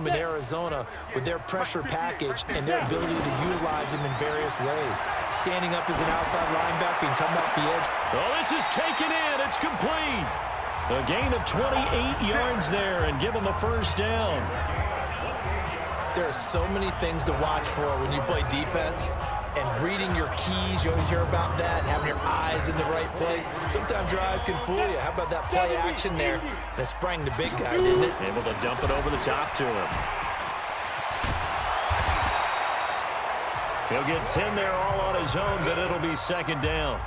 home in Arizona with their pressure package and their ability to utilize him in various ways. Standing up as an outside linebacker and come off the edge. Oh, this is taken in. It's complete. A gain of 28 yards there and give him a first down. There are so many things to watch for when you play defense. And reading your keys, you always hear about that, and having your eyes in the right place. Sometimes your eyes can fool you. How about that play action there? And it sprang the big guy, didn't it? Able to dump it over the top to him. He'll get 10 there all on his own, but it'll be second down.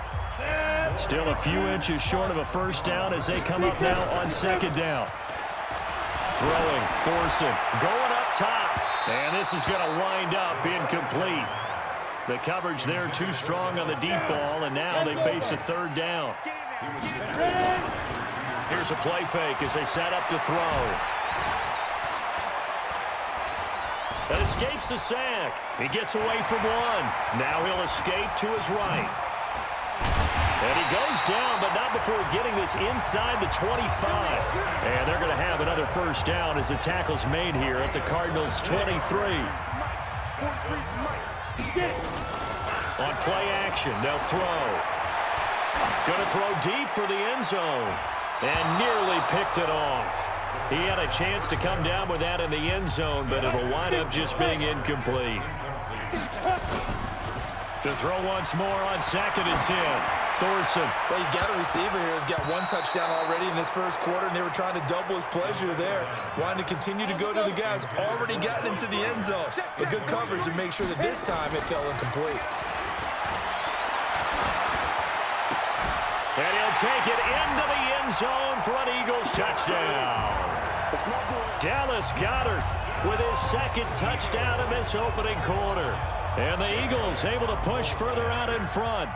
Still a few inches short of a first down as they come up now on second down. Throwing, forcing, going up top. And this is going to wind up incomplete. The coverage there too strong on the deep ball, and now they face a third down. Here's a play fake as they set up to throw. That escapes the sack. He gets away from one. Now he'll escape to his right. And he goes down, but not before getting this inside the 25. And they're going to have another first down as the tackle's made here at the Cardinals' 23. On play action, they'll throw. Going to throw deep for the end zone. And nearly picked it off. He had a chance to come down with that in the end zone, but it'll wind up just being incomplete. To throw once more on 2nd and 10. Thorson. Well, you got a receiver here who's got one touchdown already in this first quarter, and they were trying to double his pleasure there. Wanting to continue to go to the guys already gotten into the end zone. But good coverage to make sure that this time it fell incomplete. And he'll take it into the end zone for an Eagles touchdown. Dallas Goedert with his second touchdown in this opening quarter. And the Eagles able to push further out in front.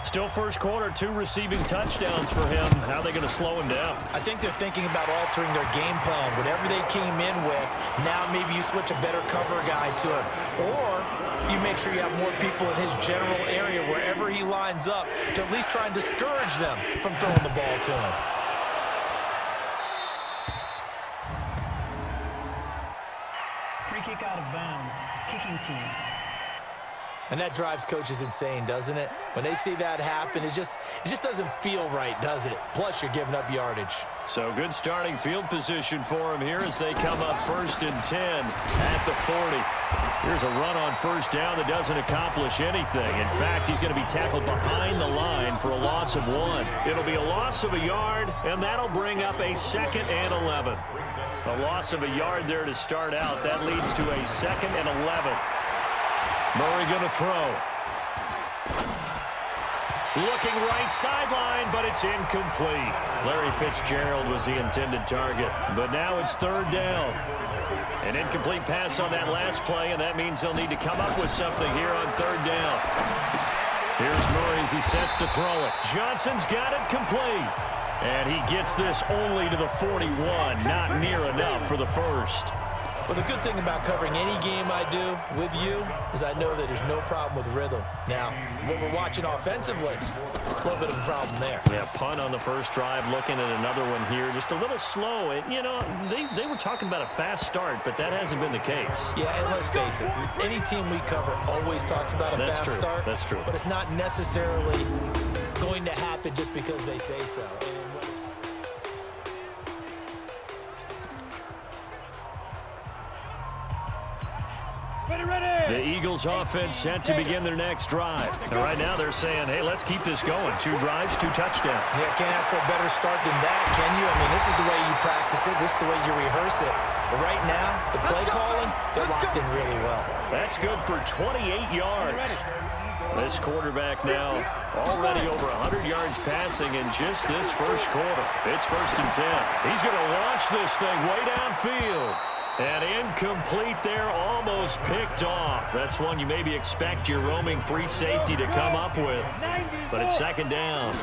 Still first quarter, 2 receiving touchdowns for him. How are they going to slow him down? I think they're thinking about altering their game plan. Whatever they came in with, now maybe you switch a better cover guy to him. Or you make sure you have more people in his general area wherever he lines up to at least try and discourage them from throwing the ball to him. Free kick out of bounds. Kicking team. And that drives coaches insane, doesn't it? When they see that happen, it just doesn't feel right, does it? Plus, you're giving up yardage. So good starting field position for him here as they come up 1st and 10 at the 40. Here's a run on first down that doesn't accomplish anything. In fact, he's going to be tackled behind the line for a loss of 1. It'll be a loss of a yard, and that'll bring up a 2nd and 11. A loss of a yard there to start out. That leads to a 2nd and 11. Murray going to throw. Looking right sideline, but it's incomplete. Larry Fitzgerald was the intended target, but now it's 3rd down. An incomplete pass on that last play, and that means they'll need to come up with something here on 3rd down. Here's Murray as he sets to throw it. Johnson's got it complete. And he gets this only to the 41, not near enough for the first. Well, the good thing about covering any game I do with you is I know that there's no problem with rhythm. Now, what we're watching offensively, a little bit of a problem there. Yeah, punt on the first drive, looking at another one here. Just a little slow. You know, they were talking about a fast start, but that hasn't been the case. Yeah, and let's face it, any team we cover always talks about a fast start. That's true. But it's not necessarily going to happen just because they say so. The Eagles offense set to begin their next drive. And right now they're saying, hey, let's keep this going. 2 drives, 2 touchdowns. Yeah, can't ask for a better start than that, can you? I mean, this is the way you practice it. This is the way you rehearse it. But right now, the play calling, they're locked in really well. That's good for 28 yards. This quarterback now already over 100 yards passing in just this first quarter. It's 1st and 10. He's going to launch this thing way downfield. And incomplete there, almost picked off. That's one you maybe expect your roaming free safety to come up with. But it's 2nd down.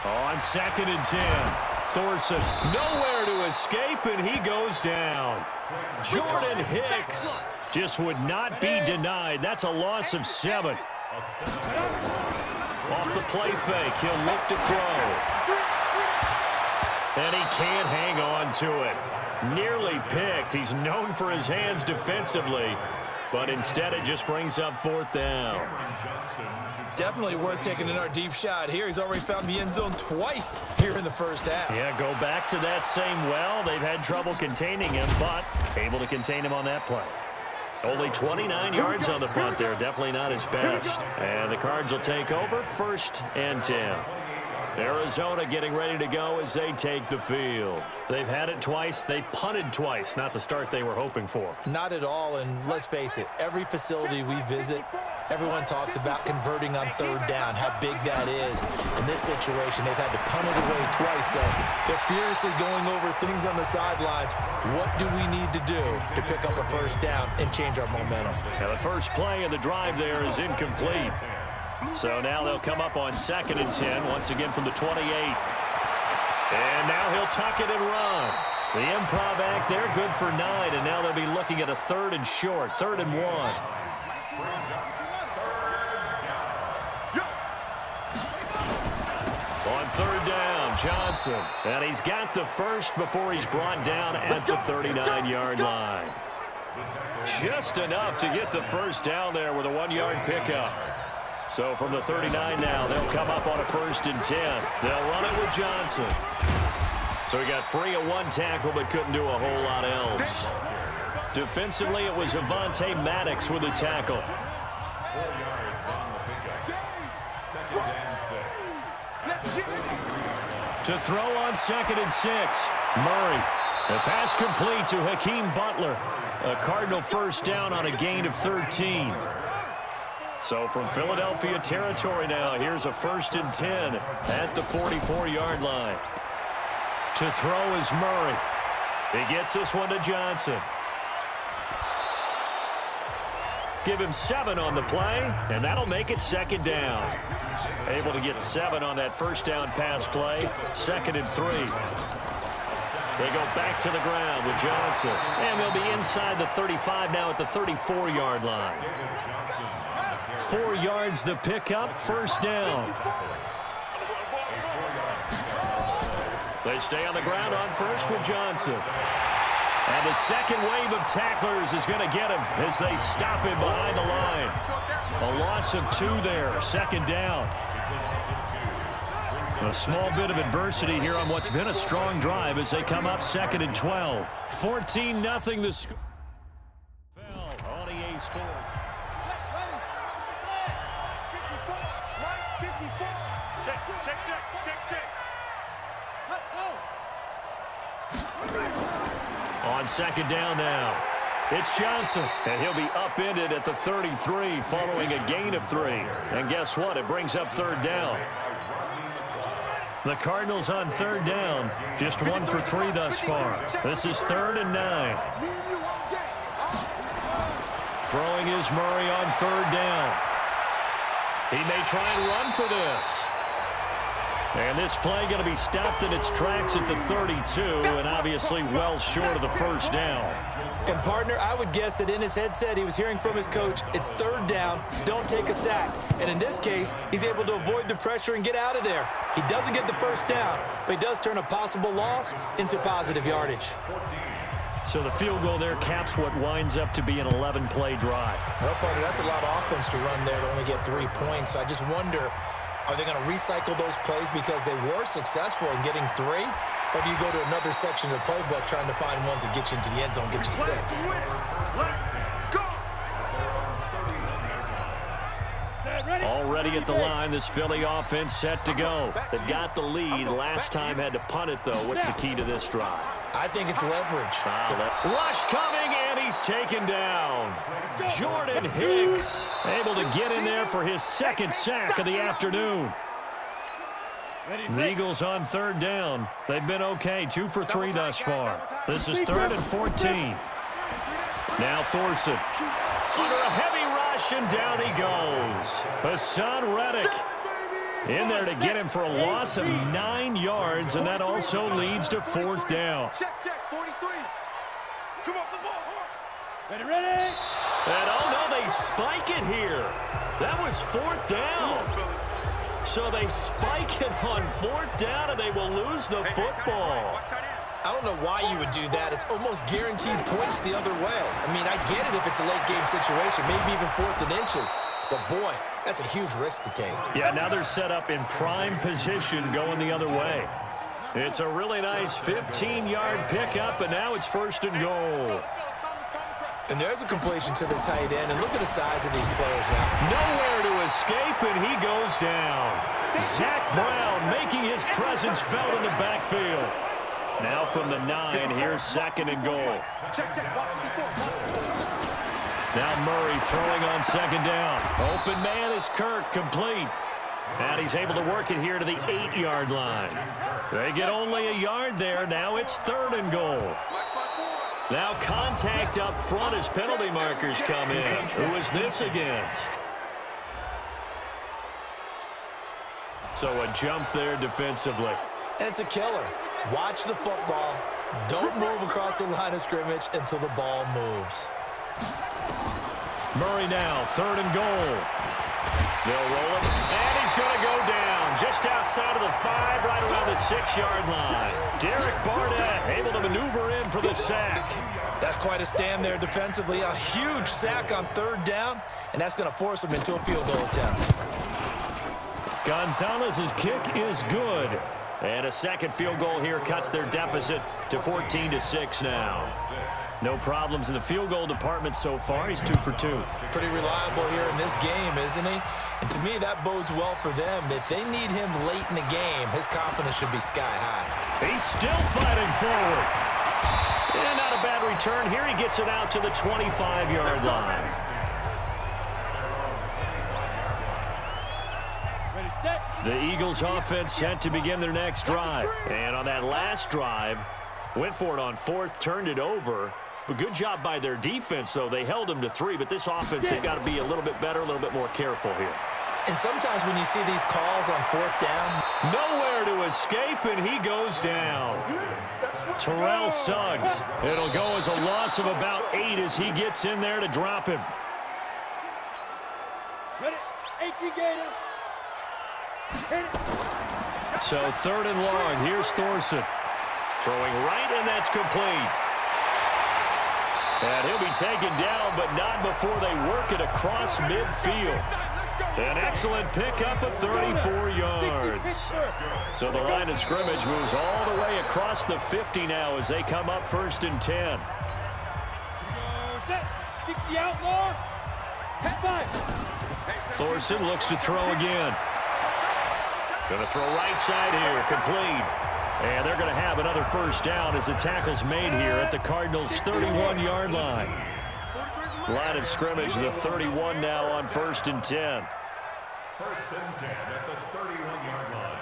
On 2nd and 10. Thorson nowhere to escape, and he goes down. Jordan Hicks just would not be denied. That's a loss of 7. Off the play fake, he'll look to throw. And he can't hang on to it. Nearly picked. He's known for his hands defensively, but instead it just brings up 4th down. Definitely worth taking another deep shot here. He's already found the end zone twice here in the first half. Yeah, go back to that same well. They've had trouble containing him, but able to contain him on that play. Only 29 yards on the punt there. Definitely not his best. And the Cards will take over 1st and 10. Arizona getting ready to go as they take the field. They've had it twice. They've punted twice. Not the start they were hoping for. Not at all, and let's face it, every facility we visit, everyone talks about converting on 3rd down, how big that is. In this situation, they've had to punt it away twice, so they're furiously going over things on the sidelines. What do we need to do to pick up a 1st down and change our momentum? Now the first play of the drive there is incomplete. So now they'll come up on 2nd and 10, once again from the 28. And now he'll tuck it and run. The improv act there, good for 9, and now they'll be looking at a 3rd and short, 3rd and 1. On 3rd down, Johnson. And he's got the first before he's brought down at the 39-yard line. Just enough to get the first down there with a 1-yard pickup. So from the 39 now, they'll come up on a 1st and 10. They'll run it with Johnson. So he got free of 1 tackle but couldn't do a whole lot else. Defensively, it was Avonte Maddox with a tackle. To throw on 2nd and 6, Murray. The pass complete to Hakeem Butler. A Cardinal first down on a gain of 13. So from Philadelphia territory now, here's a 1st and 10 at the 44-yard line. To throw is Murray. He gets this one to Johnson. Give him 7 on the play, and that'll make it 2nd down. Able to get 7 on that first down pass play. 2nd and 3. They go back to the ground with Johnson. And they'll be inside the 35 now at the 34-yard line. 4 yards the pickup, 1st down. They stay on the ground on 1st with Johnson. And the second wave of tacklers is going to get him as they stop him behind the line. A loss of 2 there, 2nd down. A small bit of adversity here on what's been a strong drive as they come up 2nd and 12. 14-0 the score. On the A score. On 2nd down now, it's Johnson, and he'll be upended at the 33 following a gain of 3. And guess what? It brings up 3rd down. The Cardinals on 3rd down, just 1 for 3 thus far. This is 3rd and 9. Throwing is Murray on 3rd down. He may try and run for this. And this play going to be stopped in its tracks at the 32, and obviously well short of the first down. And, partner, I would guess that in his headset he was hearing from his coach, it's 3rd down, don't take a sack. And in this case, he's able to avoid the pressure and get out of there. He doesn't get the first down, but he does turn a possible loss into positive yardage. So the field goal there caps what winds up to be an 11-play drive. Well, partner, that's a lot of offense to run there to only get 3 points. So I just wonder, are they going to recycle those plays because they were successful in getting 3? Or do you go to another section of the playbook trying to find ones that get you into the end zone, get you 6? Already at the line, this Philly offense set to go. They've got the lead. Last time had to punt it, though. What's the key to this drive? I think it's leverage. Rush coming, and he's taken down. Jordan Hicks able to get in there for his 2nd sack of the afternoon. The Eagles on 3rd down. They've been okay, 2 for 3 thus far. This is 3rd and 14. Now Thorson under a heavy rush, and down he goes. Hassan Reddick in there to get him for a loss of 9 yards, and that also leads to 4th down. Check, 43. Come off the ball. Ready. And oh no, they spike it here. That was 4th down. So they spike it on 4th down, and they will lose the football. I don't know why you would do that. It's almost guaranteed points the other way. I mean, I get it if it's a late game situation, maybe even 4th and inches. But, boy, that's a huge risk to take. Yeah, now they're set up in prime position going the other way. It's a really nice 15-yard pickup, and now it's 1st and goal. And there's a completion to the tight end. And look at the size of these players now. Nowhere to escape, and he goes down. Zach Brown making his presence felt in the backfield. Now from the 9, here's 2nd and goal. Now Murray throwing on 2nd down. Open man is Kirk, complete. And he's able to work it here to the 8-yard line. They get only a yard there. Now it's 3rd and goal. Now contact up front as penalty markers come in. Who is this against? So a jump there defensively. And it's a killer. Watch the football. Don't move across the line of scrimmage until the ball moves. Murray now, 3rd and goal. They'll roll him, and he's going to go down just outside of the 5, right around the 6-yard line. Derek Barnett able to maneuver in for the sack. That's quite a stand there defensively. A huge sack on 3rd down, and that's going to force him into a field goal attempt. Gonzalez's kick is good. And a second field goal here cuts their deficit to 14-6 now. No problems in the field goal department so far. He's 2 for 2. Pretty reliable here in this game, isn't he? And to me, that bodes well for them. If they need him late in the game, his confidence should be sky high. He's still fighting forward. And not a bad return here. He gets it out to the 25-yard line. The Eagles offense set to begin their next drive. And on that last drive, went for it on 4th, turned it over. But good job by their defense, though. They held them to 3, but this offense, they've got to be a little bit better, a little bit more careful here. And sometimes when you see these calls on 4th down, nowhere to escape, and he goes down. Terrell Suggs. It'll go as a loss of about 8 as he gets in there to drop him. Ready? 18 Gator. So 3rd and long. Here's Thorson. Throwing right, and that's complete. And he'll be taken down, but not before they work it across midfield. An excellent pickup of 34 yards. So the line of scrimmage moves all the way across the 50 now as they come up 1st and 10. 60 outlaw. Thorson looks to throw again. Going to throw right side here, complete. And they're going to have another 1st down as the tackle's made here at the Cardinals' 31-yard line. Line of scrimmage, the 31 now on 1st and 10. 1st and 10 at the 31-yard line.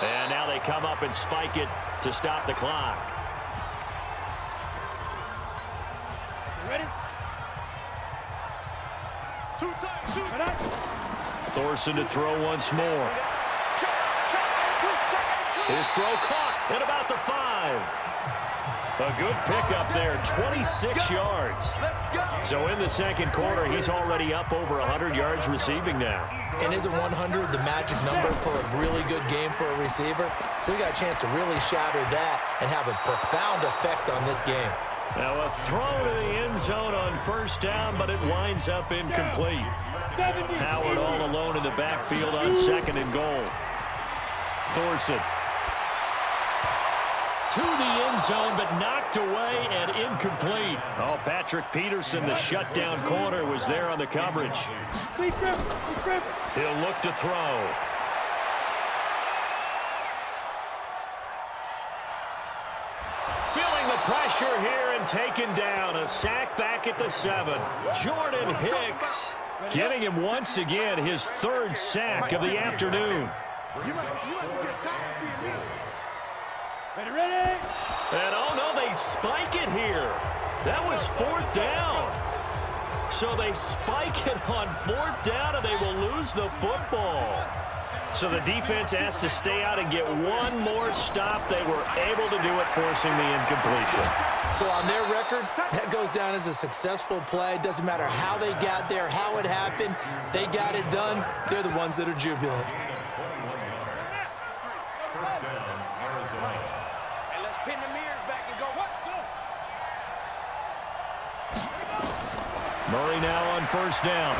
And now they come up and spike it to stop the clock. Ready? 2 times, 2 times. Thorson to throw once more. His throw caught at about the 5. A good pickup there, 26 yards. So in the second quarter, he's already up over 100 yards receiving now. And isn't 100 the magic number for a really good game for a receiver? So he got a chance to really shatter that and have a profound effect on this game. Now a throw to the end zone on 1st down, but it winds up incomplete. Howard all alone in the backfield on 2nd and goal. Thorson to the end zone, but knocked away and incomplete. Oh, Patrick Peterson, the shutdown corner, was there on the coverage. He'll look to throw. Feeling the pressure here and taken down. A sack back at the 7. Jordan Hicks getting him once again his 3rd sack of the afternoon. Ready? And oh no, they spike it here. That was 4th down. So they spike it on 4th down and they will lose the football. So the defense has to stay out and get one more stop. They were able to do it, forcing the incompletion. So on their record, that goes down as a successful play. Doesn't matter how they got there, how it happened. They got it done. They're the ones that are jubilant. First down, Arizona. Murray now on first down.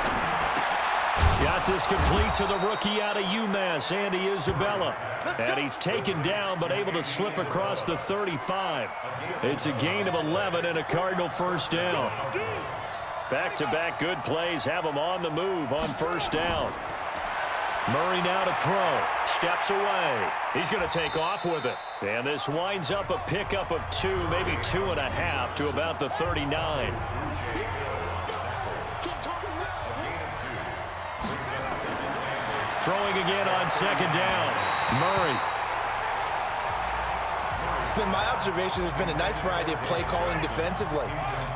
Got this complete to the rookie out of UMass, Andy Isabella. And he's taken down but able to slip across the 35. It's a gain of 11 and a Cardinal first down. Back-to-back good plays have him on the move on first down. Murray now to throw. Steps away. He's going to take off with it. And this winds up a pickup of 2, maybe 2.5 to about the 39. Throwing again on second down. Murray. It's been my observation there's been a nice variety of play calling defensively.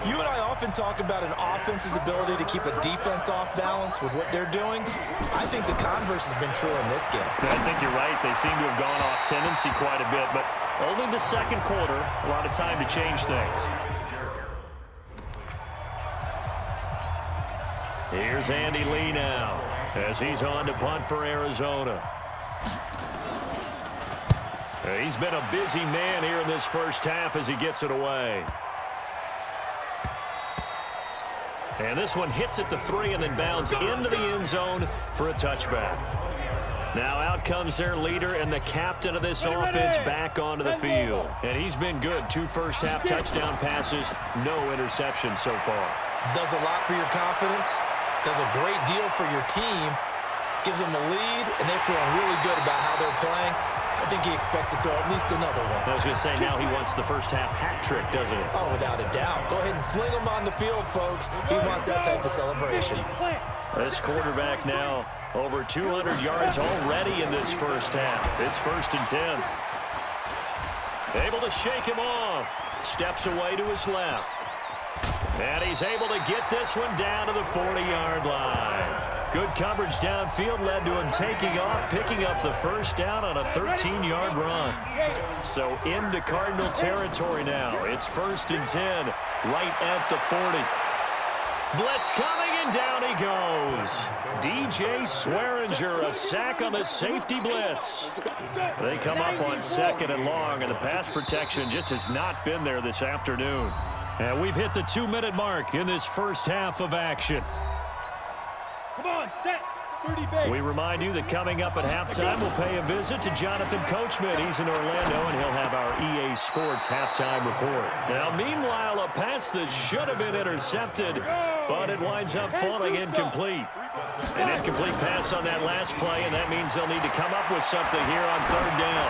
You and I often talk about an offense's ability to keep a defense off balance with what they're doing. I think the converse has been true in this game. I think you're right. They seem to have gone off tendency quite a bit, but only the second quarter, a lot of time to change things. Here's Andy Lee now as he's on to punt for Arizona. He's been a busy man here in this first half as he gets it away. And this one hits at the 3 and then bounds into the end zone for a touchback. Now out comes their leader and the captain of this offense back onto the field. And he's been good. 2 first-half touchdown passes, no interceptions so far. Does a lot for your confidence, does a great deal for your team, gives them a lead, and they're feeling really good about how they're playing. I think he expects to throw at least another one. I was going to say, now he wants the first-half hat trick, doesn't he? Oh, without a doubt. Go ahead and fling him on the field, folks. He wants that type of celebration. This quarterback now over 200 yards already in this first half. It's 1st and 10. Able to shake him off. Steps away to his left. And he's able to get this one down to the 40-yard line. Good coverage downfield led to him taking off, picking up the first down on a 13-yard run. So into Cardinal territory now. It's 1st and 10, right at the 40. Blitz coming, and down he goes. DJ Swearinger, a sack on the safety blitz. They come up on 2nd and long, and the pass protection just has not been there this afternoon. And we've hit the 2-minute mark in this first half of action. Come on, set. 30 base. We remind you that coming up at halftime, we'll pay a visit to Jonathan Coachman. He's in Orlando, and he'll have our EA Sports halftime report. Now, meanwhile, a pass that should have been intercepted, but it winds up falling incomplete. An incomplete pass on that last play, and that means they'll need to come up with something here on 3rd down.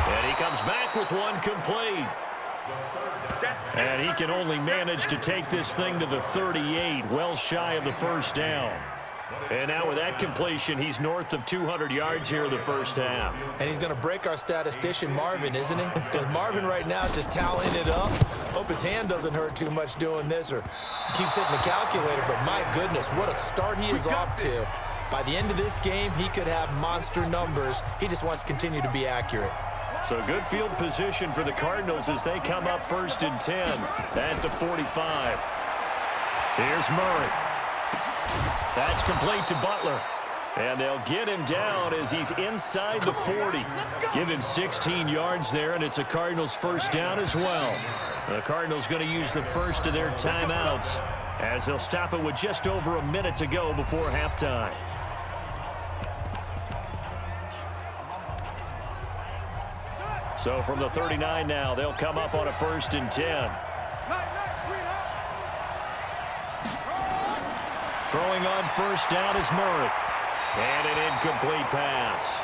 And he comes back with one complete. And he can only manage to take this thing to the 38, well shy of the first down. And now with that completion, he's north of 200 yards here in the first half. And he's going to break our statistician, Marvin, isn't he? Because Marvin right now is just tallying it up. Hope his hand doesn't hurt too much doing this or keeps hitting the calculator. But my goodness, what a start he is off to. By the end of this game, he could have monster numbers. He just wants to continue to be accurate. So good field position for the Cardinals as they come up 1st and 10 at the 45. Here's Murray. That's complete to Butler. And they'll get him down as he's inside the 40. Give him 16 yards there, and it's a Cardinals first down as well. The Cardinals going to use the first of their timeouts as they'll stop it with just over a minute to go before halftime. So from the 39 now, they'll come up on a 1st and 10. Throwing on first down is Murray. And an incomplete pass.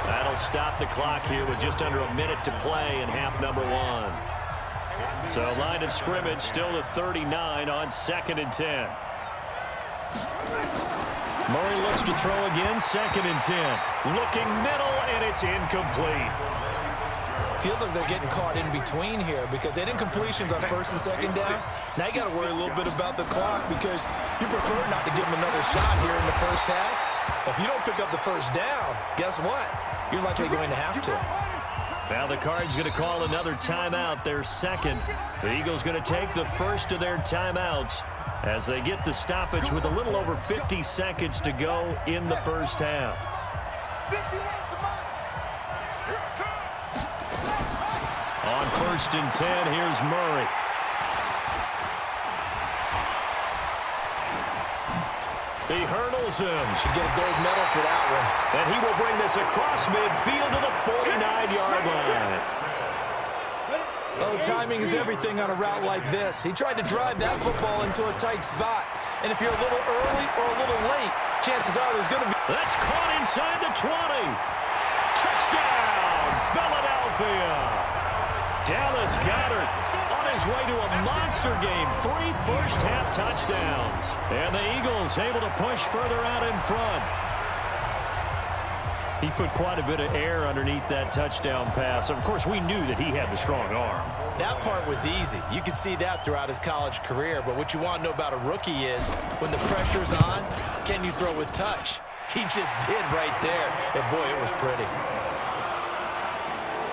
That'll stop the clock here with just under a minute to play in half number 1. So line of scrimmage still at 39 on 2nd and 10. Murray looks to throw again, 2nd and 10. Looking middle, and it's incomplete. Feels like they're getting caught in between here because they didn't completions on 1st and 2nd down. Now you got to worry a little bit about the clock because you prefer not to give them another shot here in the first half. If you don't pick up the first down, guess what? You're likely going to have to. Now the Cards going to call another timeout, their second. The Eagles going to take the first of their timeouts as they get the stoppage with a little over 50 seconds to go in the first half. On 1st and 10, here's Murray. He hurdles him. Should get a gold medal for that one. And he will bring this across midfield to the 49-yard line. Oh, timing is everything on a route like this. He tried to drive that football into a tight spot. And if you're a little early or a little late, chances are there's going to be... That's caught inside the 20. Touchdown, Philadelphia. Dallas Goedert on his way to a monster game. 3 first-half touchdowns. And the Eagles able to push further out in front. He put quite a bit of air underneath that touchdown pass. Of course, we knew that he had the strong arm. That part was easy. You could see that throughout his college career. But what you want to know about a rookie is when the pressure's on, can you throw with touch? He just did right there. And, boy, it was pretty.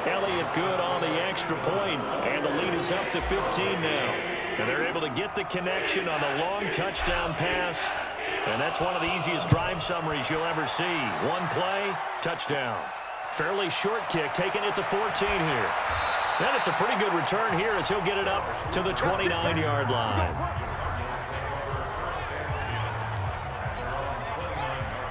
Elliott good on the extra point, and the lead is up to 15 now. And they're able to get the connection on the long touchdown pass. And that's one of the easiest drive summaries you'll ever see. One play, touchdown. Fairly short kick, taken at the 14 here. And it's a pretty good return here as he'll get it up to the 29-yard line.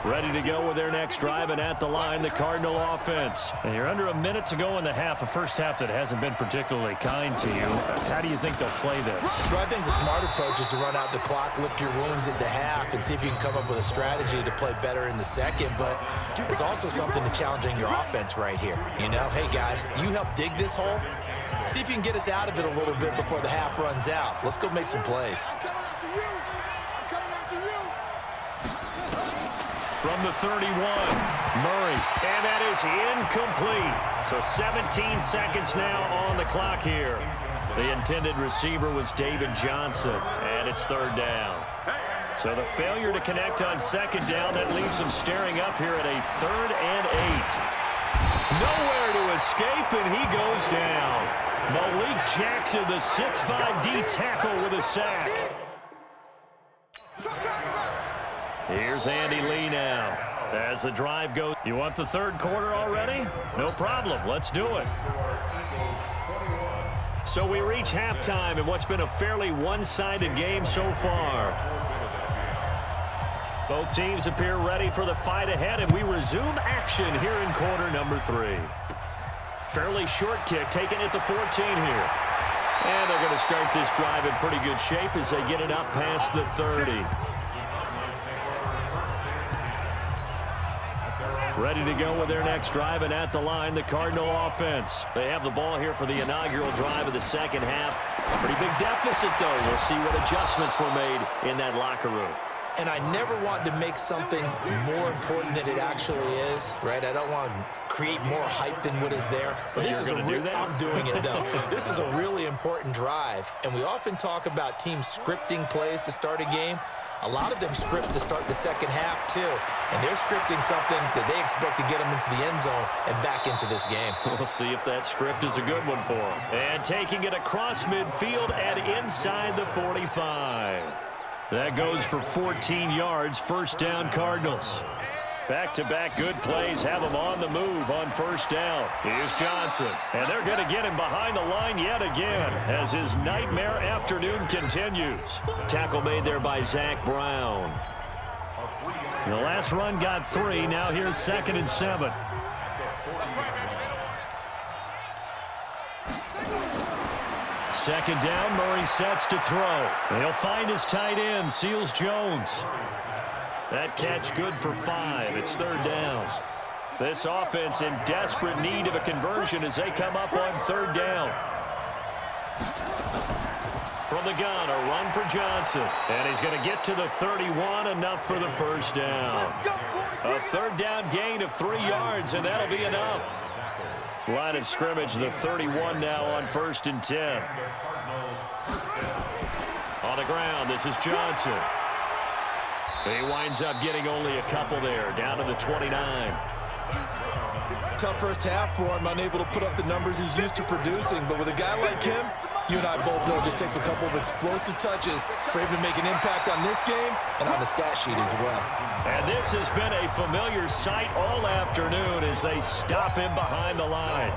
Ready to go with their next drive, and at the line, the Cardinal offense. And you're under a minute to go in the half, a first half that hasn't been particularly kind to you. How do you think they'll play this? Well, I think the smart approach is to run out the clock, lick your wounds into half, and see if you can come up with a strategy to play better in the second. But there's also something to challenging your offense right here. You know, hey, guys, you help dig this hole. See if you can get us out of it a little bit before the half runs out. Let's go make some plays. From the 31, Murray, and that is incomplete. So 17 seconds now on the clock here. The intended receiver was David Johnson, and it's third down. So the failure to connect on second down, that leaves him staring up here at a 3rd and 8. Nowhere to escape, and he goes down. Malik Jackson, the 6'5" D tackle with a sack. Here's Andy Lee now. As the drive goes, you want the third quarter already? No problem. Let's do it. So we reach halftime in what's been a fairly one-sided game so far. Both teams appear ready for the fight ahead, and we resume action here in quarter number 3. Fairly short kick taken at the 14 here. And they're going to start this drive in pretty good shape as they get it up past the 30. Ready to go with their next drive, and at the line, the Cardinal offense. They have the ball here for the inaugural drive of the second half. Pretty big deficit, though. We'll see what adjustments were made in that locker room. And I never want to make something more important than it actually is, right? I don't want to create more hype than what is there. But this is I'm doing it, though. This is a really important drive. And we often talk about teams scripting plays to start a game. A lot of them script to start the second half, too. And they're scripting something that they expect to get them into the end zone and back into this game. We'll see if that script is a good one for them. And taking it across midfield and inside the 45. That goes for 14 yards, first down Cardinals. Back-to-back good plays have him on the move on first down. Here's Johnson, and they're going to get him behind the line yet again as his nightmare afternoon continues. Tackle made there by Zach Brown. The last run got 3. Now here's 2nd and 7. Second down, Murray sets to throw. He'll find his tight end, Seals Jones. That catch good for 5. It's third down. This offense in desperate need of a conversion as they come up on third down. From the gun, a run for Johnson. And he's going to get to the 31, enough for the first down. A third down gain of 3 yards, and that'll be enough. Line of scrimmage, the 31 now on 1st and 10. On the ground, this is Johnson. He winds up getting only a couple there, down to the 29. Tough first half for him, unable to put up the numbers he's used to producing. But with a guy like him, you and I both know it just takes a couple of explosive touches for him to make an impact on this game and on the stat sheet as well. And this has been a familiar sight all afternoon as they stop him behind the line.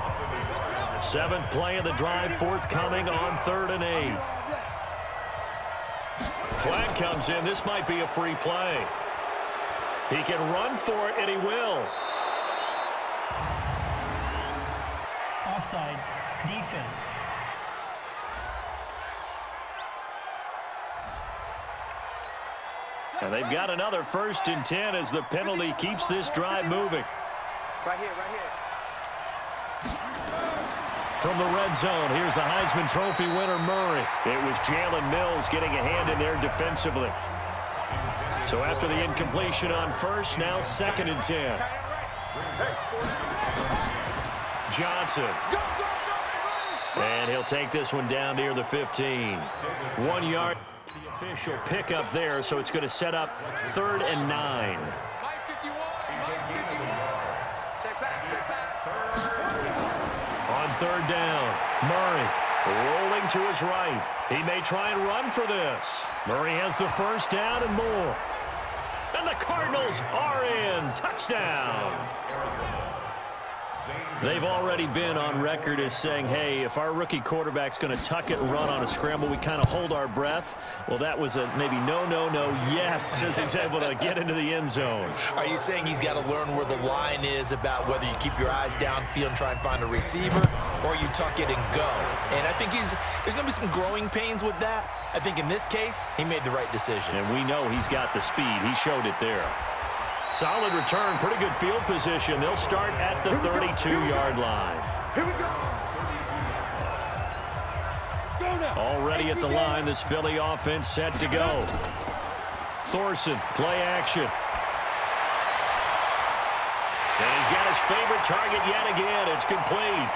7th play of the drive forthcoming on 3rd and 8. Flag comes in. This might be a free play. He can run for it, and he will. Offside. Defense. And they've got another 1st and 10 as the penalty keeps this drive moving. Right here, right here. From the red zone, here's the Heisman Trophy winner, Murray. It was Jalen Mills getting a hand in there defensively. So after the incompletion on 1st, now 2nd and 10. Johnson. And he'll take this one down near the 15. 1 yard. The official pickup there, so it's going to set up 3rd and 9. On 3rd down, Murray rolling to his right. He may try and run for this. Murray has the 1st down and more. And the Cardinals are in. Touchdown. They've already been on record as saying, hey, if our rookie quarterback's going to tuck it and run on a scramble, we kind of hold our breath. Well, that was a maybe no, yes, as he's able to get into the end zone. Are you saying he's got to learn where the line is about whether you keep your eyes downfield and try and find a receiver or you tuck it and go? And I think there's going to be some growing pains with that. I think in this case, he made the right decision. And we know he's got the speed. He showed it there. Solid return, pretty good field position. They'll start at the 32-yard line. Here we go. Go now. Already at the line, this Philly offense set to go. Thorson, play action. And he's got his favorite target yet again. It's complete.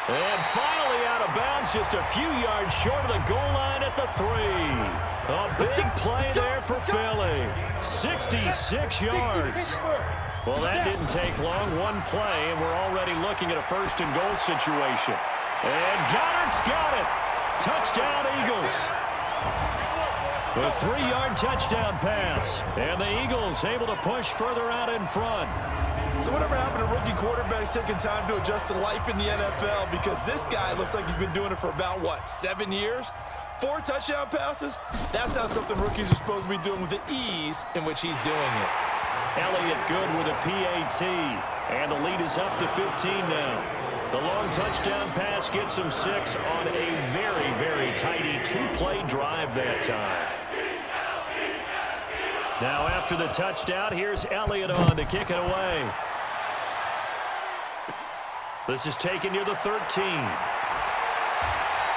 And finally out of bounds, just a few yards short of the goal line at the 3. A big play there for Philly. 66 yards. Well, that didn't take long. One play, and we're already looking at a 1st and goal situation. And Goddard's got it. Touchdown, Eagles. A 3-yard touchdown pass. And the Eagles able to push further out in front. So whatever happened to rookie quarterbacks taking time to adjust to life in the NFL? Because this guy looks like he's been doing it for about, 7 years? 4 touchdown passes? That's not something rookies are supposed to be doing with the ease in which he's doing it. Elliott good with a PAT. And the lead is up to 15 now. The long touchdown pass gets him 6 on a very, very tidy 2-play drive that time. Now after the touchdown, here's Elliott on to kick it away. This is taken near the 13.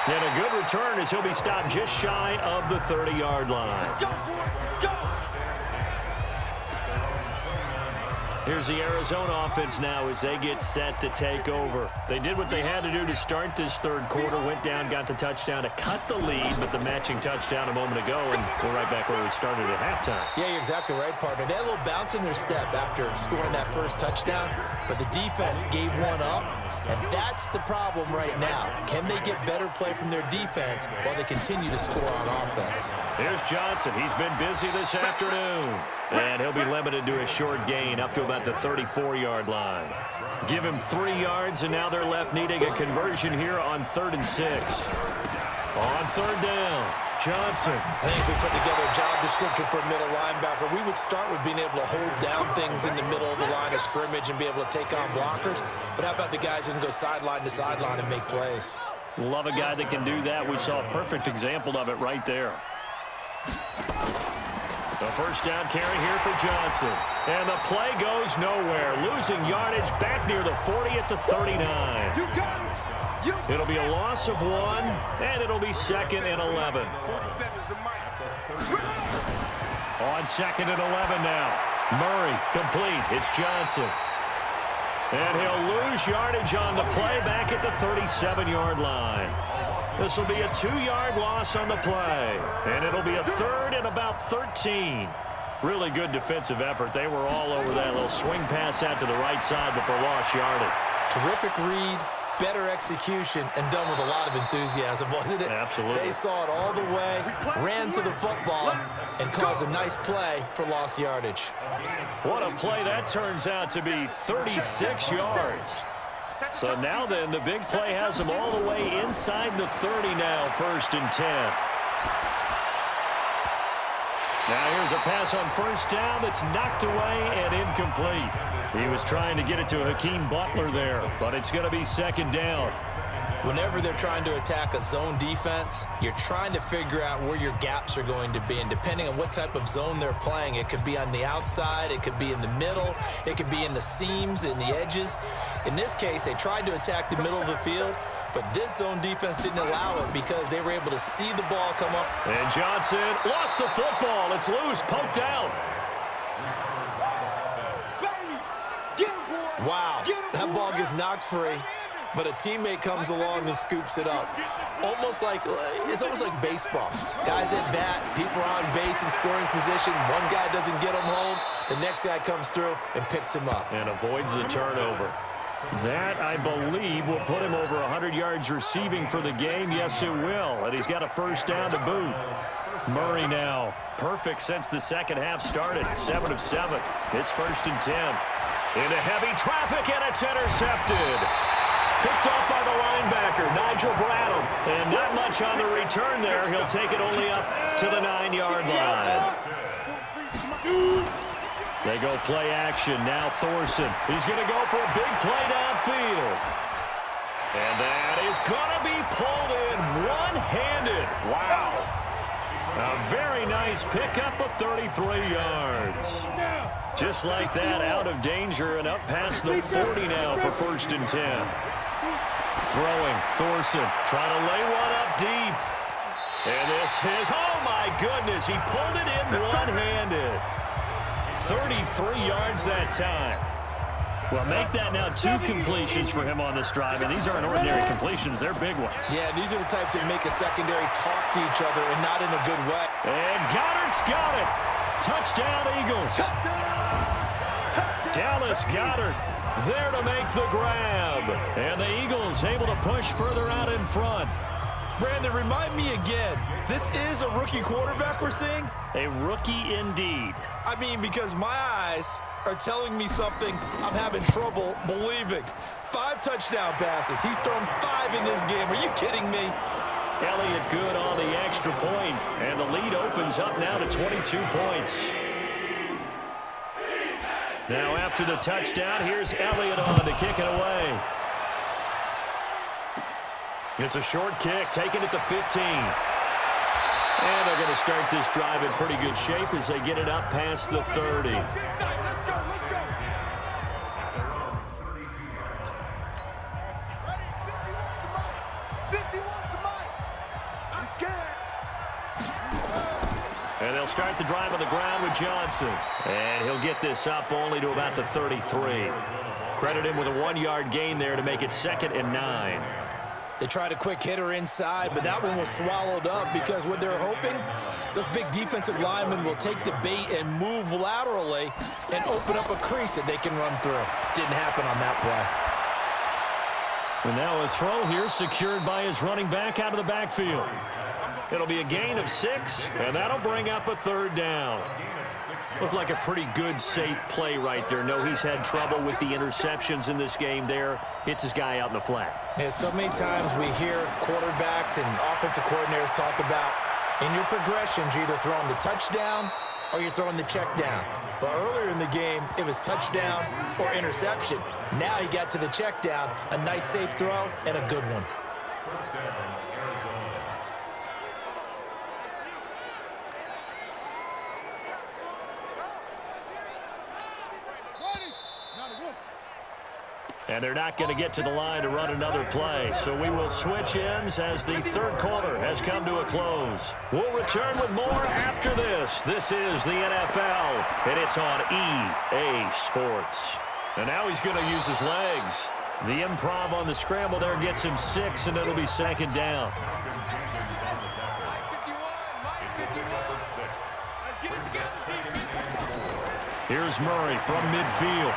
And a good return as he'll be stopped just shy of the 30-yard line. Let's go for it. Let's go. Here's the Arizona offense now as they get set to take over. They did what they had to do to start this 3rd quarter, went down, got the touchdown to cut the lead, but the matching touchdown a moment ago, and we're right back where we started at halftime. Yeah, you're exactly right, partner. They had a little bounce in their step after scoring that 1st touchdown, but the defense gave one up, and that's the problem right now. Can they get better play from their defense while they continue to score on offense? Here's Johnson. He's been busy this afternoon. And he'll be limited to a short gain up to about the 34-yard line. Give him 3 yards, and now they're left needing a conversion here on 3rd and 6. On 3rd down, Johnson. I think if we put together a job description for a middle linebacker, we would start with being able to hold down things in the middle of the line of scrimmage and be able to take on blockers. But how about the guys who can go sideline to sideline and make plays? Love a guy that can do that. We saw a perfect example of it right there. The 1st down carry here for Johnson. And the play goes nowhere. Losing yardage back near the 40 at the 39. You got it. It'll be a loss of 1, and it'll be 2nd and 11. 47 is the mic. On 2nd and 11 now. Murray complete. It's Johnson. And he'll lose yardage on the play back at the 37-yard line. This will be a 2-yard loss on the play. And it'll be a 3rd and about 13. Really good defensive effort. They were all over that little swing pass out to the right side before lost yardage. Terrific read, better execution, and done with a lot of enthusiasm, wasn't it? Absolutely. They saw it all the way, ran to the football, and caused a nice play for lost yardage. What a play that turns out to be, 36 yards. So now then, the big play has them all the way inside the 30 now, 1st and 10. Now here's a pass on first down that's knocked away and incomplete. He was trying to get it to Hakeem Butler there, but it's going to be second down. Whenever they're trying to attack a zone defense, you're trying to figure out where your gaps are going to be. And depending on what type of zone they're playing, it could be on the outside, it could be in the middle, it could be in the seams, in the edges. In this case, they tried to attack the middle of the field, but this zone defense didn't allow it because they were able to see the ball come up. And Johnson lost the football. It's loose, poked out. Wow, that ball gets knocked free, but a teammate comes along and scoops it up. It's almost like baseball. Guys at bat, people are on base in scoring position. One guy doesn't get him home. The next guy comes through and picks him up. And avoids the turnover. That, I believe, will put him over 100 yards receiving for the game. Yes, it will. And he's got a first down to boot. Murray now. Perfect since the second half started. 7 of 7. It's 1st and 10. Into heavy traffic, and it's intercepted. Picked off by the linebacker, Nigel Bradham. And not much on the return there. He'll take it only up to the 9-yard line. They go play action. Now Thorson. He's going to go for a big play downfield. And that is going to be pulled in one-handed. Wow. A very nice pickup of 33 yards. Just like that, out of danger and up past the 40 now for 1st and 10. Throwing, Thorson trying to lay one up deep. And this is, oh my goodness, he pulled it in one-handed. 33 yards that time. Well, make that now 2 completions for him on this drive, and these aren't ordinary completions. They're big ones. Yeah, these are the types that make a secondary talk to each other and not in a good way. And Goddard's got it. Touchdown, Eagles. Dallas Goedert there to make the grab. And the Eagles able to push further out in front. Brandon, remind me again, this is a rookie quarterback we're seeing? A rookie indeed. I mean, because my eyes are telling me something I'm having trouble believing. 5 touchdown passes. He's thrown 5 in this game. Are you kidding me? Elliott good on the extra point, and the lead opens up now to 22 points. Now after the touchdown, here's Elliott on to kick it away. It's a short kick, taking it to 15. And they're going to start this drive in pretty good shape as they get it up past the 30. And they'll start the drive on the ground with Johnson. And he'll get this up only to about the 33. Credit him with a 1-yard gain there to make it 2nd and 9. They tried a quick hitter inside, but that one was swallowed up because what they're hoping, those big defensive linemen will take the bait and move laterally and open up a crease that they can run through. Didn't happen on that play. And now a throw here secured by his running back out of the backfield. It'll be a gain of 6, and that'll bring up a 3rd down. Looked like a pretty good, safe play right there. No, he's had trouble with the interceptions in this game there. Hits his guy out in the flat. Yeah, so many times we hear quarterbacks and offensive coordinators talk about in your progressions, you're either throwing the touchdown or you're throwing the check down. But earlier in the game, it was touchdown or interception. Now he got to the check down, a nice safe throw, and a good one. And they're not going to get to the line to run another play. So we will switch ends as the 3rd quarter has come to a close. We'll return with more after this. This is the NFL, and it's on EA Sports. And now he's going to use his legs. The improv on the scramble there gets him 6, and it'll be 2nd down. Here's Murray from midfield.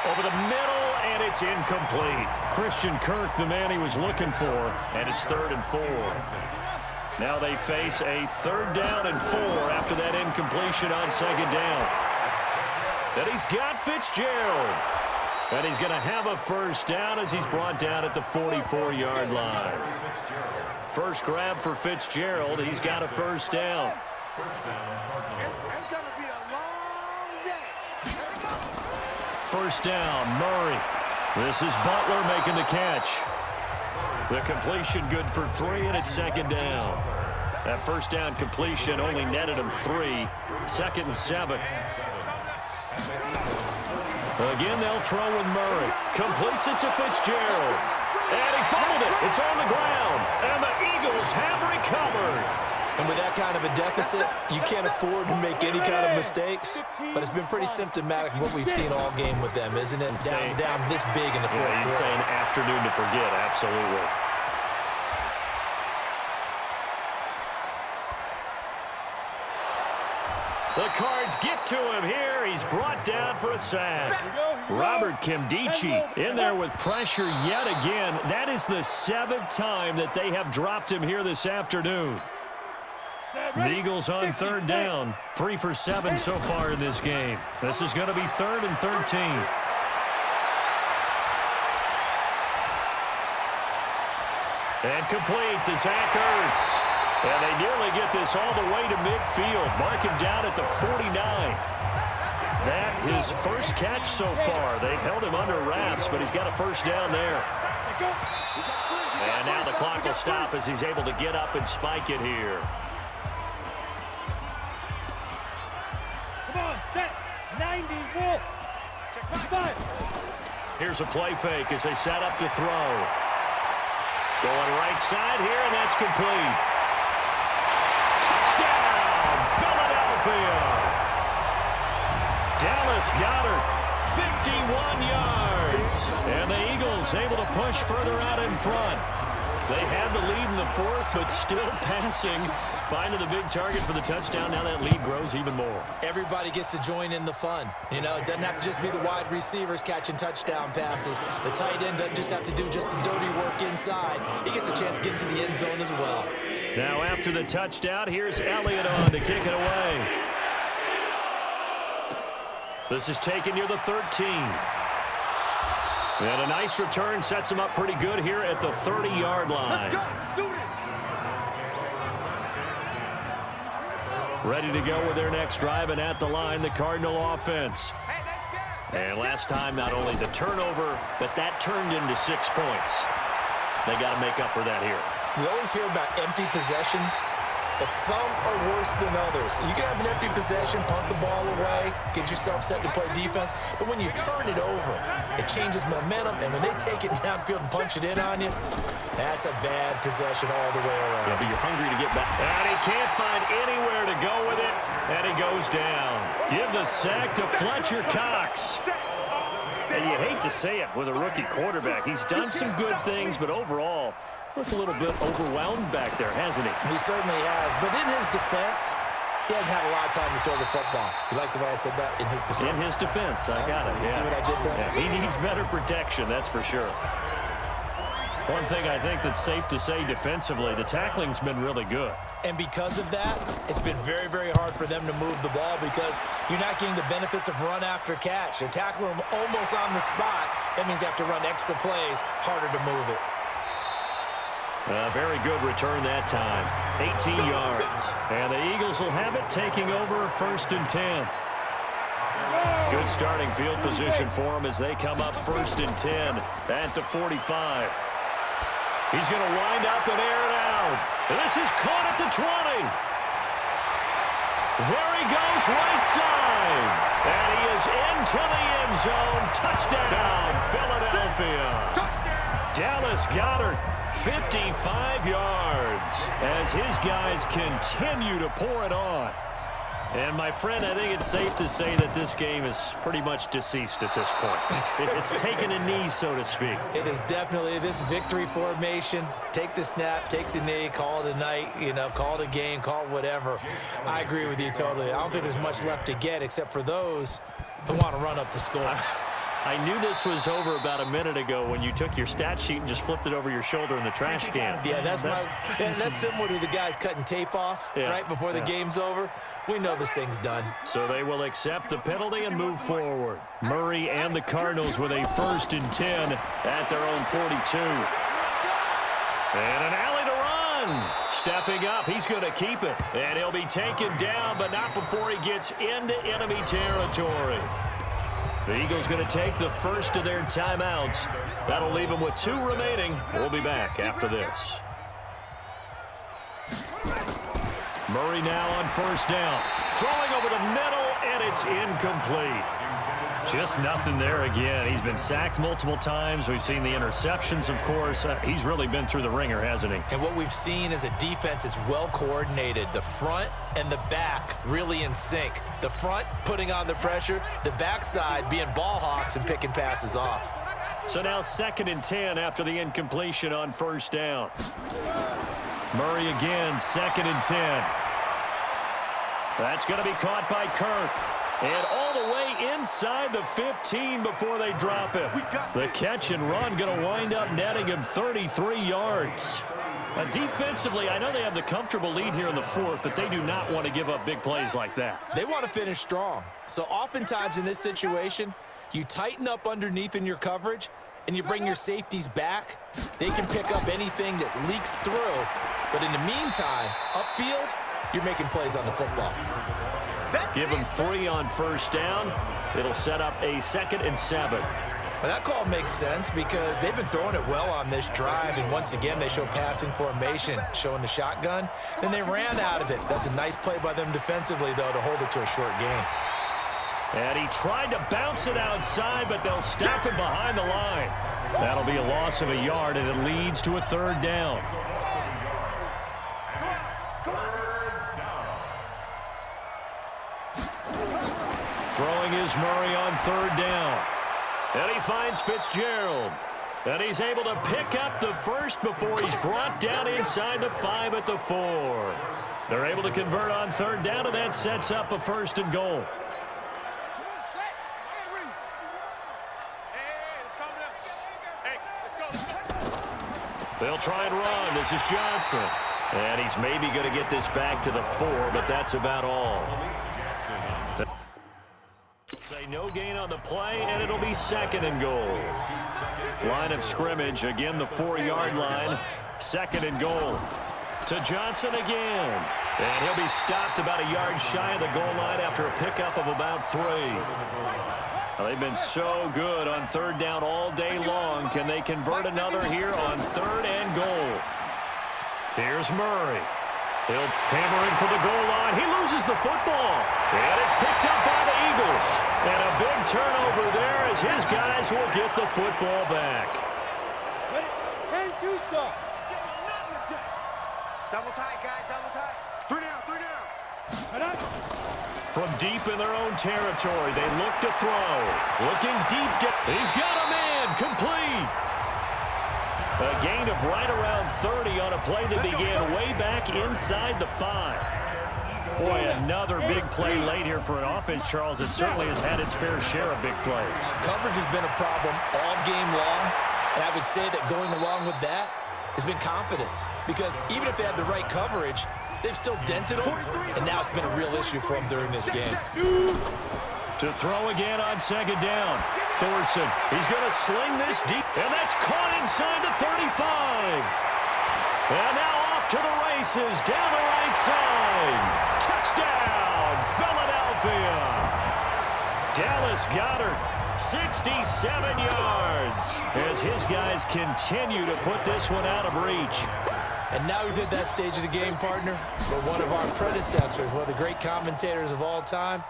Over the middle, and it's incomplete. Christian Kirk, the man he was looking for, and it's 3rd and 4. Now they face a 3rd down and 4 after that incompletion on 2nd down. And he's got Fitzgerald. And he's going to have a 1st down as he's brought down at the 44-yard line. First grab for Fitzgerald. He's got a 1st down. First down, Cardinals. It's going to be a long day. Let's go. First down, Murray. This is Butler making the catch. The completion good for 3, and it's second down. That first down completion only netted him 3. Second and 7. Again, they'll throw with Murray. Completes it to Fitzgerald. And he fumbled it. It's on the ground. And the Eagles have recovered. And with that kind of a deficit, you can't afford to make any kind of mistakes. But it's been pretty symptomatic of what we've seen all game with them, isn't it? Down this big in the fourth quarter. You'd say an afternoon to forget, absolutely. The Cards get to him here. He's brought down for a sack. Robert Kimdichie in there with pressure yet again. That is the 7th time that they have dropped him here this afternoon. The Eagles on third down. 3 for 7 so far in this game. This is going to be 3rd and 13. And complete to Zach Ertz. And they nearly get this all the way to midfield. Mark him down at the 49. That his first catch so far. They've held him under wraps, but he's got a first down there. And now the clock will stop as he's able to get up and spike it here. Come on, set. 90, roll. Here's a play fake as they set up to throw. Going right side here, and that's complete. Touchdown, Philadelphia. Dallas Goedert, 51 yards. And the Eagles able to push further out in front. They had the lead in the 4th, but still passing. Finding the big target for the touchdown. Now that lead grows even more. Everybody gets to join in the fun. You know, it doesn't have to just be the wide receivers catching touchdown passes. The tight end doesn't just have to do just the dirty work inside. He gets a chance to get into the end zone as well. Now after the touchdown, here's Elliott on to kick it away. This is taken near the 13. And a nice return sets him up pretty good here at the 30-yard line. Ready to go with their next drive, and at the line, the Cardinal offense. And last time, not only the turnover, but that turned into 6 points. They got to make up for that here. We always hear about empty possessions, but some are worse than others. You can have an empty possession, punt the ball away, get yourself set to play defense, but when you turn it over, it changes momentum, and when they take it downfield and punch it in on you, that's a bad possession all the way around. Yeah, but you're hungry to get back. And he can't find anywhere to go with it, and he goes down. Give the sack to Fletcher Cox. And you hate to say it with a rookie quarterback. He's done some good things, but overall, looked a little bit overwhelmed back there, hasn't he? He certainly has, but in his defense, he hasn't had a lot of time to throw the football. You like the way I said that? In his defense? In his defense, I got it. You see what I did there? Yeah, he needs better protection, that's for sure. One thing I think that's safe to say defensively, the tackling's been really good. And because of that, it's been very, very hard for them to move the ball because you're not getting the benefits of run after catch. They're tackling them almost on the spot. That means you have to run extra plays, harder to move it. A very good return that time. 18 yards. And the Eagles will have it, taking over 1st and 10. Good starting field position for them as they come up 1st and 10 at the 45. He's going to wind up and air it out. This is caught at the 20. There he goes right side. And he is into the end zone. Touchdown, Philadelphia. Dallas Goedert, 55 yards as his guys continue to pour it on. And, my friend, I think it's safe to say that this game is pretty much deceased at this point. It's taken a knee, so to speak. It is definitely this victory formation. Take the snap, take the knee, call it a night, you know, call it a game, call it whatever. I agree with you totally. I don't think there's much left to get except for those who want to run up the score. I knew this was over about a minute ago when you took your stat sheet and just flipped it over your shoulder in the trash can. Yeah, that's similar to the guys cutting tape off right before the game's over. We know this thing's done. So they will accept the penalty and move forward. Murray and the Cardinals with a 1st and 10 at their own 42. And an alley to run. Stepping Moving up, he's going to keep it. And he'll be taken down, but not before he gets into enemy territory. The Eagles going to take the first of their timeouts. That'll leave them with 2 remaining. We'll be back after this. Murray now on first down. Throwing over the middle, and it's incomplete. Just nothing there again. He's been sacked multiple times. We've seen the interceptions, of course. He's really been through the ringer, hasn't he? And what we've seen is a defense that's well coordinated. The front and the back really in sync. The front putting on the pressure, the backside being ball hawks and picking passes off. So now 2nd and 10 after the incompletion on first down. Murray again, 2nd and 10. That's going to be caught by Kirk. And all the way inside the 15 before they drop him. The catch and run going to wind up netting him 33 yards. Defensively, I know they have the comfortable lead here in the 4th, but they do not want to give up big plays like that. They want to finish strong. So oftentimes in this situation, you tighten up underneath in your coverage, and you bring your safeties back. They can pick up anything that leaks through. But in the meantime, upfield, you're making plays on the football. Give them 3 on first down. It'll set up a 2nd and 7. Well, that call makes sense because they've been throwing it well on this drive, and once again, they show passing formation, showing the shotgun. Then they ran out of it. That's a nice play by them defensively, though, to hold it to a short gain. And he tried to bounce it outside, but they'll stop him behind the line. That'll be a loss of a yard, and it leads to a 3rd down. Throwing is Murray on 3rd down. And he finds Fitzgerald. And he's able to pick up the first before he's brought down inside the 5 at the 4. They're able to convert on 3rd down, and that sets up a 1st and goal. They'll try and run. This is Johnson. And he's maybe going to get this back to the 4, but that's about all. Say no gain on the play, and it'll be 2nd and goal. Line of scrimmage, again the 4-yard line. 2nd and goal. To Johnson again. And he'll be stopped about a yard shy of the goal line after a pickup of about 3. Well, they've been so good on 3rd down all day long. Can they convert another here on 3rd and goal? Here's Murray. He'll hammer in for the goal line. He loses the football. And it's picked up by the Eagles. And a big turnover there as his guys will get the football back. Double tight, guys, double tight. 3 down. From deep in their own territory, they look to throw. Looking deep. He's got a man. Complete. A gain of right around 30 on a play that began way back inside the 5. Boy, another big play late here for an offense, Charles. It certainly has had its fair share of big plays. Coverage has been a problem all game long, and I would say that going along with that has been confidence. Because even if they had the right coverage, they've still dented them, and now it's been a real issue for them during this game. To throw again on 2nd down. Thorson, he's going to sling this deep, and that's caught inside the 35. And now off to the races, down the right side. Touchdown, Philadelphia. Dallas Goedert, 67 yards, as his guys continue to put this one out of reach. And now we've hit that stage of the game, partner, where one of our predecessors, one of the great commentators of all time,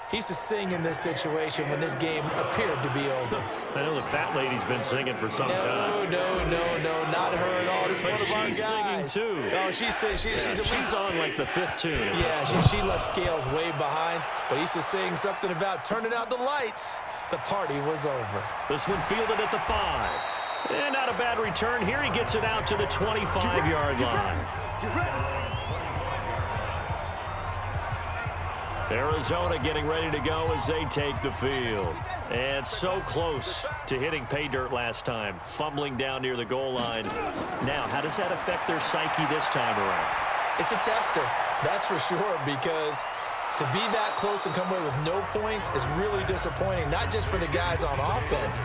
he used to sing in this situation when this game appeared to be over. I know the fat lady's been singing for some time. No, not her at all. This is one of our she's guys. singing too. Oh, she's singing. She's on like the 5th tune. Yeah, she left Scales way behind, but he used to sing something about turning out the lights. The party was over. This one fielded at the 5. And not a bad return here. He gets it out to the 25-yard line. Arizona getting ready to go as they take the field. And so close to hitting pay dirt last time, fumbling down near the goal line. Now, how does that affect their psyche this time around? It's a tester, that's for sure, because to be that close and come away with no points is really disappointing, not just for the guys on offense,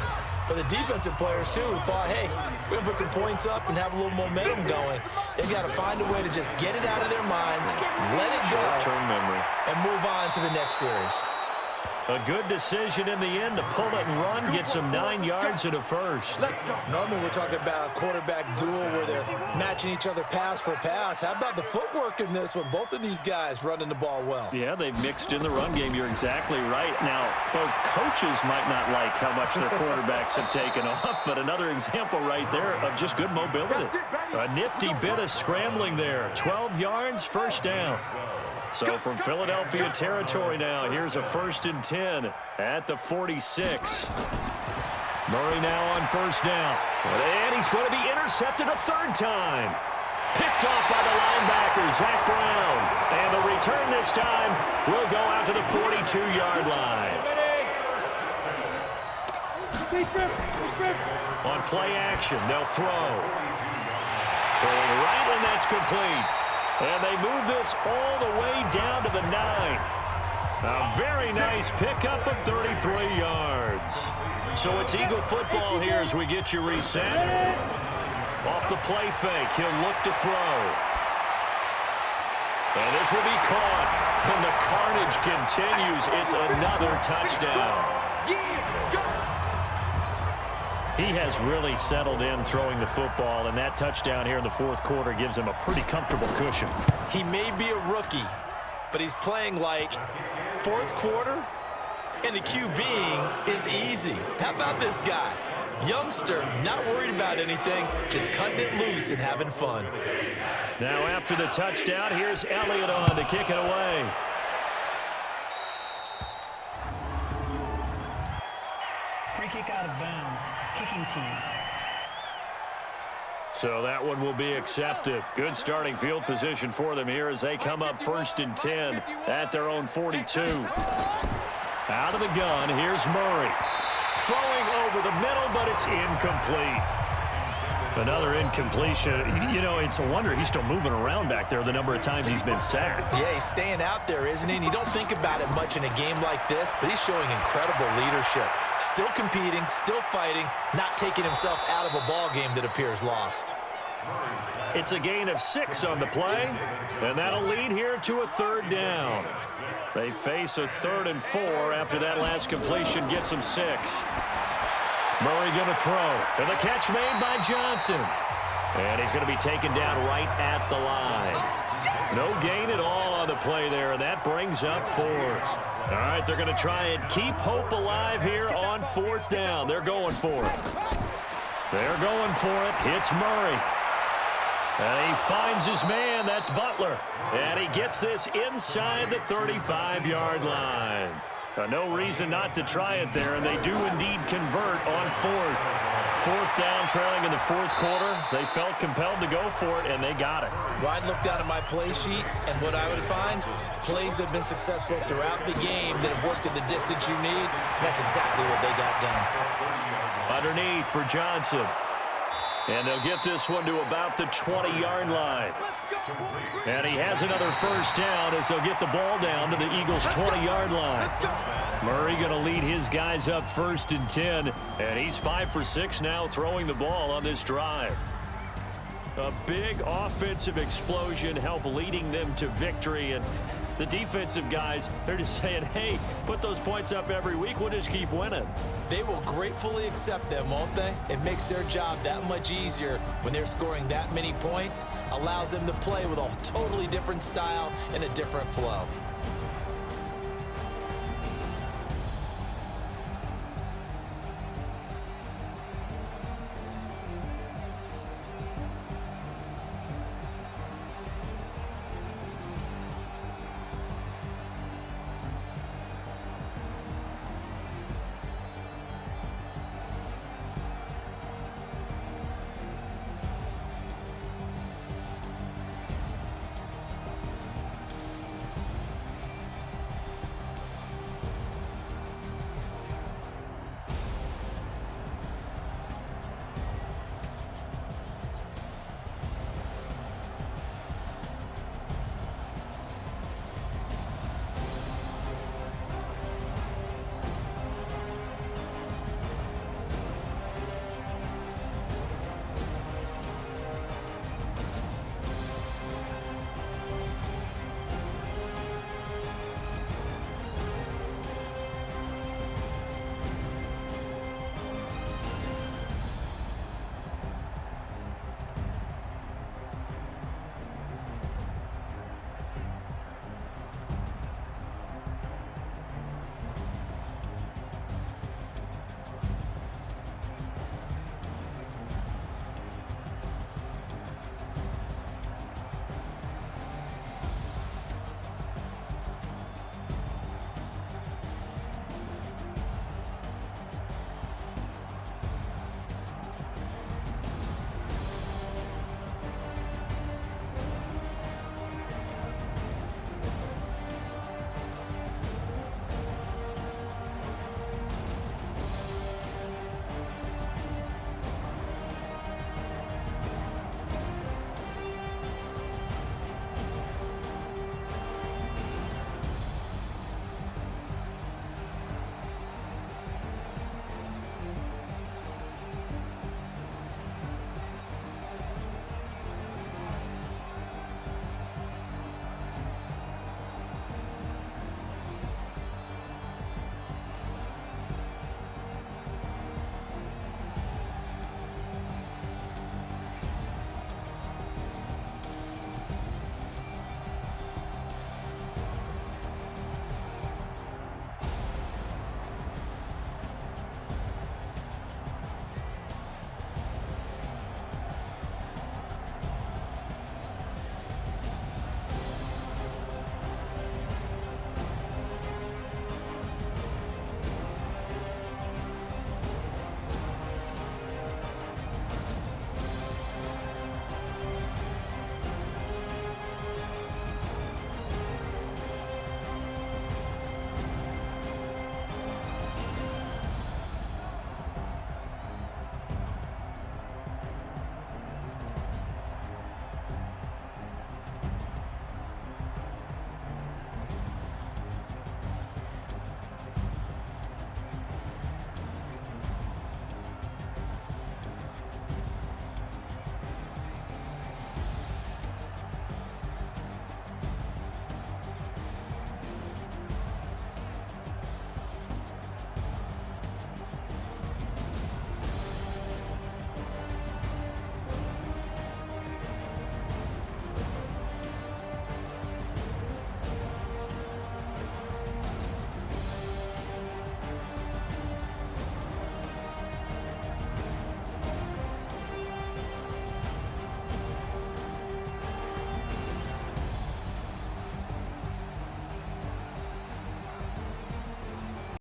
for the defensive players, too, who thought, hey, we're going to put some points up and have a little momentum going. They've got to find a way to just get it out of their minds, let it go, short-term memory, and move on to the next series. A good decision in the end to pull it and run, gets him 9 yards and a first. Normally we're talking about a quarterback duel where they're matching each other pass for pass. How about the footwork in this one? Both of these guys running the ball well. Yeah, they've mixed in the run game. You're exactly right. Now, both coaches might not like how much their quarterbacks have taken off, but another example right there of just good mobility. A nifty bit of scrambling there. 12 yards, first down. So from Philadelphia territory now, here's a 1st and 10 at the 46. Murray now on first down. And he's going to be intercepted a third time. Picked off by the linebacker, Zach Brown. And the return this time will go out to the 42-yard line. On play action, they'll throw. Throwing right, and that's complete. And they move this all the way down to the 9. A very nice pickup of 33 yards. So it's Eagle football here as we get you reset. Off the play fake, he'll look to throw. And this will be caught. And the carnage continues. It's another touchdown. He has really settled in throwing the football, and that touchdown here in the fourth quarter gives him a pretty comfortable cushion. He may be a rookie, but he's playing like fourth quarter, and the QBing is easy. How about this guy? Youngster, not worried about anything, just cutting it loose and having fun. Now after the touchdown, here's Elliott on to kick it away. Free kick out of bounds. Kicking team. So that one will be accepted. Good starting field position for them here as they come up 1st and 10 at their own 42. Out of the gun, here's Murray. Throwing over the middle, but it's incomplete. Another incompletion. You know, it's a wonder he's still moving around back there the number of times he's been sacked. Yeah, he's staying out there, isn't he? And you don't think about it much in a game like this, but he's showing incredible leadership. Still competing, still fighting, not taking himself out of a ball game that appears lost. It's a gain of 6 on the play, and that'll lead here to a 3rd down. They face a 3rd and 4 after that last completion gets them 6. Murray going to throw, and the catch made by Johnson. And he's going to be taken down right at the line. No gain at all on the play there, and that brings up 4th. All right, they're going to try and keep hope alive here on 4th down. They're going for it. They're going for it. It's Murray. And he finds his man. That's Butler. And he gets this inside the 35-yard line. No reason not to try it there, and they do indeed convert on 4th. 4th down, trailing in the fourth quarter. They felt compelled to go for it, and they got it. Well, I'd look down at my play sheet, and what I would find, plays have been successful throughout the game that have worked at the distance you need. That's exactly what they got done. Underneath for Johnson. And they'll get this one to about the 20-yard line. And he has another 1st down as they'll get the ball down to the Eagles' 20-yard line. Murray going to lead his guys up 1st and 10. And he's 5 for 6 now throwing the ball on this drive. A big offensive explosion helped leading them to victory. And the defensive guys, they're just saying, hey, put those points up every week. We'll just keep winning. They will gratefully accept them, won't they? It makes their job that much easier when they're scoring that many points. Allows them to play with a totally different style and a different flow.